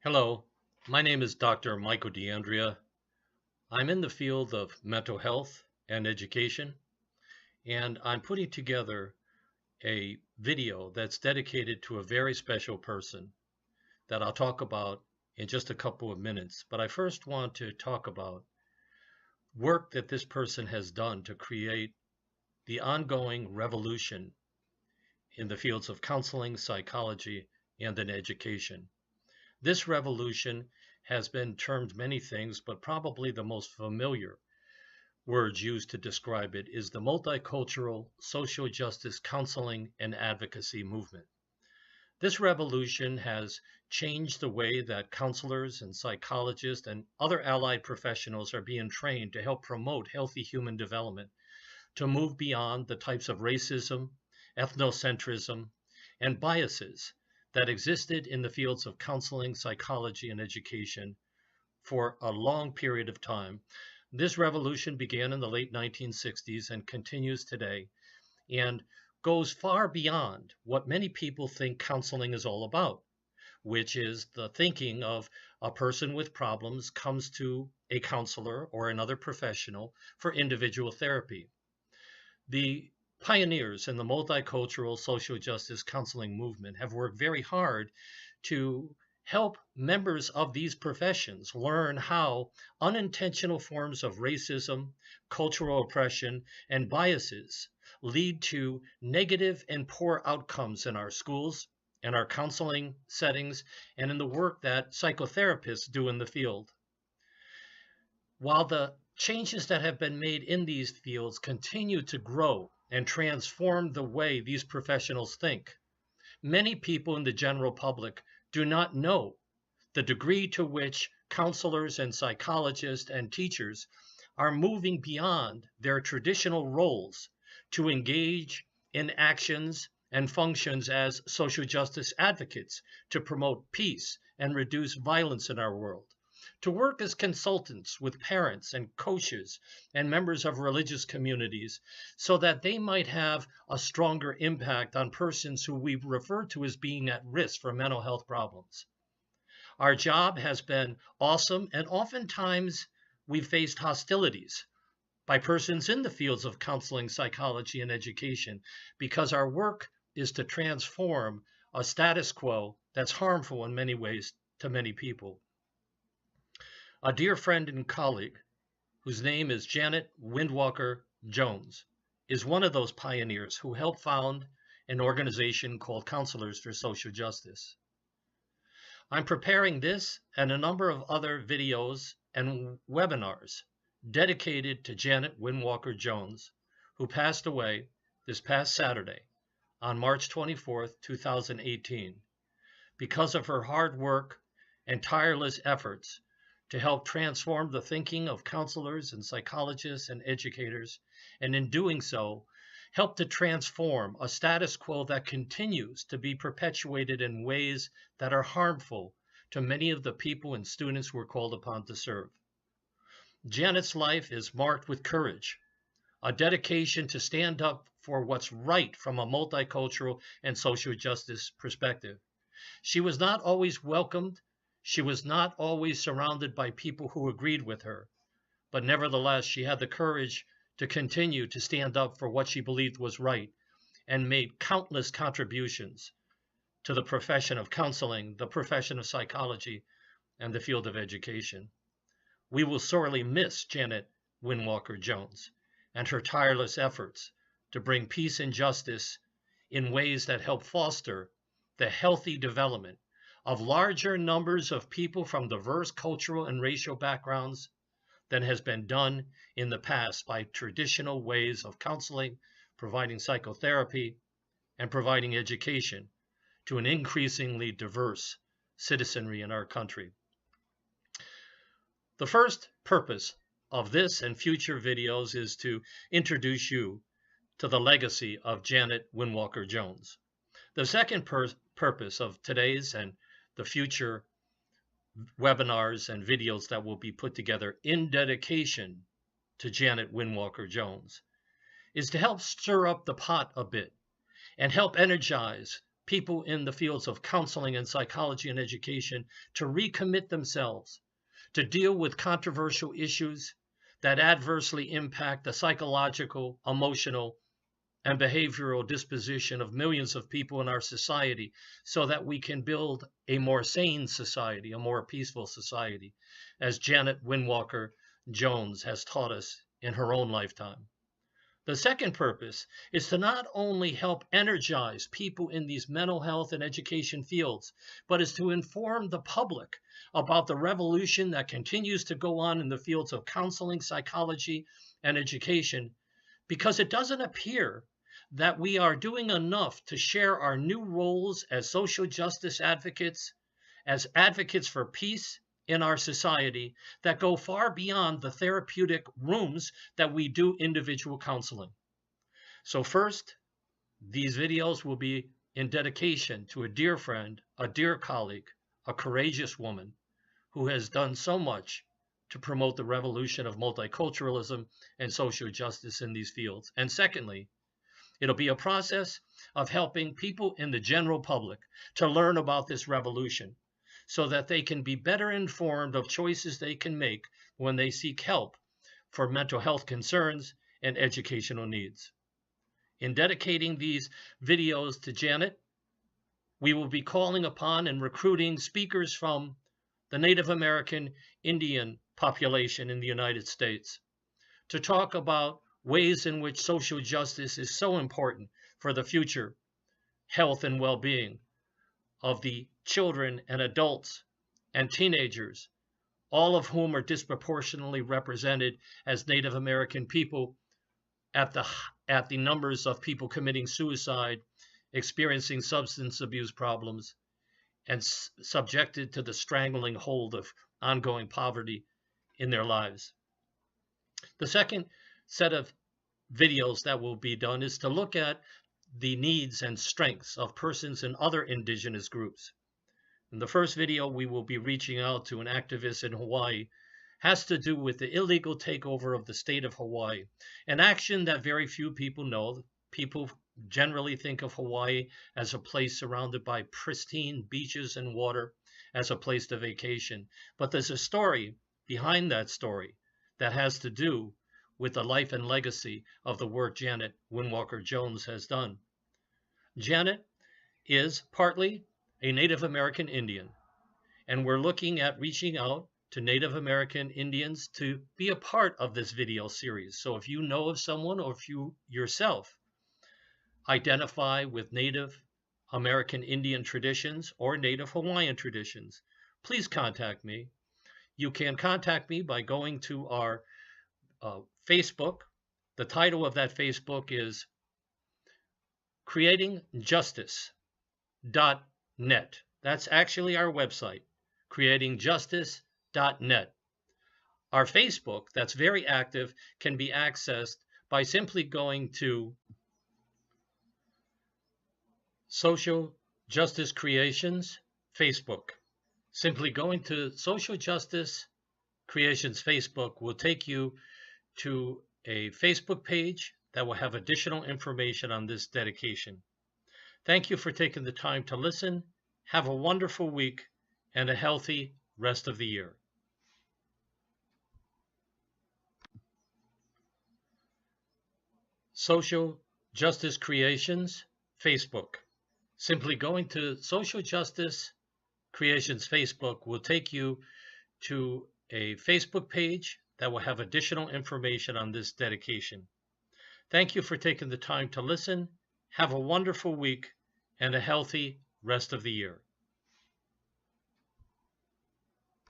Hello, my name is Dr. Michael DeAndrea. I'm in the field of mental health and education, and I'm putting together a video that's dedicated to a very special person that I'll talk about in just a couple of minutes. But I first want to talk about work that this person has done to create the ongoing revolution in the fields of counseling, psychology, and in education. This revolution has been termed many things, but probably the most familiar words used to describe it is the multicultural social justice counseling and advocacy movement. This revolution has changed the way that counselors and psychologists and other allied professionals are being trained to help promote healthy human development, to move beyond the types of racism, ethnocentrism, and biases that existed in the fields of counseling, psychology, and education for a long period of time. This revolution began in the late 1960s and continues today and goes far beyond what many people think counseling is all about, which is the thinking of a person with problems comes to a counselor or another professional for individual therapy. The pioneers in the multicultural social justice counseling movement have worked very hard to help members of these professions learn how unintentional forms of racism, cultural oppression, and biases lead to negative and poor outcomes in our schools, in our counseling settings, and in the work that psychotherapists do in the field. While the changes that have been made in these fields continue to grow and transform the way these professionals think, many people in the general public do not know the degree to which counselors and psychologists and teachers are moving beyond their traditional roles to engage in actions and functions as social justice advocates to promote peace and reduce violence in our world, to work as consultants with parents and coaches and members of religious communities so that they might have a stronger impact on persons who we refer to as being at risk for mental health problems. Our job has been awesome, and oftentimes we've faced hostilities by persons in the fields of counseling, psychology, and education because our work is to transform a status quo that's harmful in many ways to many people. A dear friend and colleague, whose name is Janet Windwalker Jones, is one of those pioneers who helped found an organization called Counselors for Social Justice. I'm preparing this and a number of other videos and webinars dedicated to Janet Windwalker Jones, who passed away this past Saturday on March 24th, 2018, because of her hard work and tireless efforts to help transform the thinking of counselors and psychologists and educators, and in doing so, help to transform a status quo that continues to be perpetuated in ways that are harmful to many of the people and students we're called upon to serve. Janet's life is marked with courage, a dedication to stand up for what's right from a multicultural and social justice perspective. She was not always welcomed. She was not always surrounded by people who agreed with her, but nevertheless, she had the courage to continue to stand up for what she believed was right and made countless contributions to the profession of counseling, the profession of psychology, and the field of education. We will sorely miss Janet Windwalker Jones and her tireless efforts to bring peace and justice in ways that help foster the healthy development of larger numbers of people from diverse cultural and racial backgrounds than has been done in the past by traditional ways of counseling, providing psychotherapy, and providing education to an increasingly diverse citizenry in our country. The first purpose of this and future videos is to introduce you to the legacy of Janet Windwalker Jones. The second purpose of today's and the future webinars and videos that will be put together in dedication to Janet Windwalker Jones is to help stir up the pot a bit and help energize people in the fields of counseling and psychology and education to recommit themselves to deal with controversial issues that adversely impact the psychological, emotional, and behavioral disposition of millions of people in our society, so that we can build a more sane society, a more peaceful society, as Janet Windwalker Jones has taught us in her own lifetime. The second purpose is to not only help energize people in these mental health and education fields, but is to inform the public about the revolution that continues to go on in the fields of counseling, psychology, and education, because it doesn't appear that we are doing enough to share our new roles as social justice advocates, as advocates for peace in our society, that go far beyond the therapeutic rooms that we do individual counseling. So first, these videos will be in dedication to a dear friend, a dear colleague, a courageous woman who has done so much to promote the revolution of multiculturalism and social justice in these fields. And secondly, it'll be a process of helping people in the general public to learn about this revolution, so that they can be better informed of choices they can make when they seek help for mental health concerns and educational needs. In dedicating these videos to Janet, we will be calling upon and recruiting speakers from the Native American Indian population in the United States to talk about ways in which social justice is so important for the future health and well-being of the children and adults and teenagers, all of whom are disproportionately represented as Native American people at the numbers of people committing suicide, experiencing substance abuse problems, and subjected to the strangling hold of ongoing poverty in their lives. The second set of videos that will be done is to look at the needs and strengths of persons in other indigenous groups. In the first video, we will be reaching out to an activist in Hawaii, has to do with the illegal takeover of the state of Hawaii, an action that very few people know. People generally think of Hawaii as a place surrounded by pristine beaches and water, as a place to vacation. But there's a story behind that story that has to do with the life and legacy of the work Janet Windwalker Jones has done. Janet is partly a Native American Indian, and we're looking at reaching out to Native American Indians to be a part of this video series. So if you know of someone, or if you yourself identify with Native American Indian traditions or Native Hawaiian traditions, please contact me. You can contact me by going to our Facebook. The title of that Facebook is creatingjustice.net. That's actually our website, creatingjustice.net. Our Facebook, that's very active, can be accessed by simply going to Social Justice Creations Facebook. Simply going to Social Justice Creations Facebook will take you to a Facebook page that will have additional information on this dedication. Thank you for taking the time to listen. Have a wonderful week and a healthy rest of the year. Social Justice Creations Facebook. Simply going to Social Justice Creations Facebook will take you to a Facebook page that will have additional information on this dedication. Thank you for taking the time to listen. Have a wonderful week and a healthy rest of the year.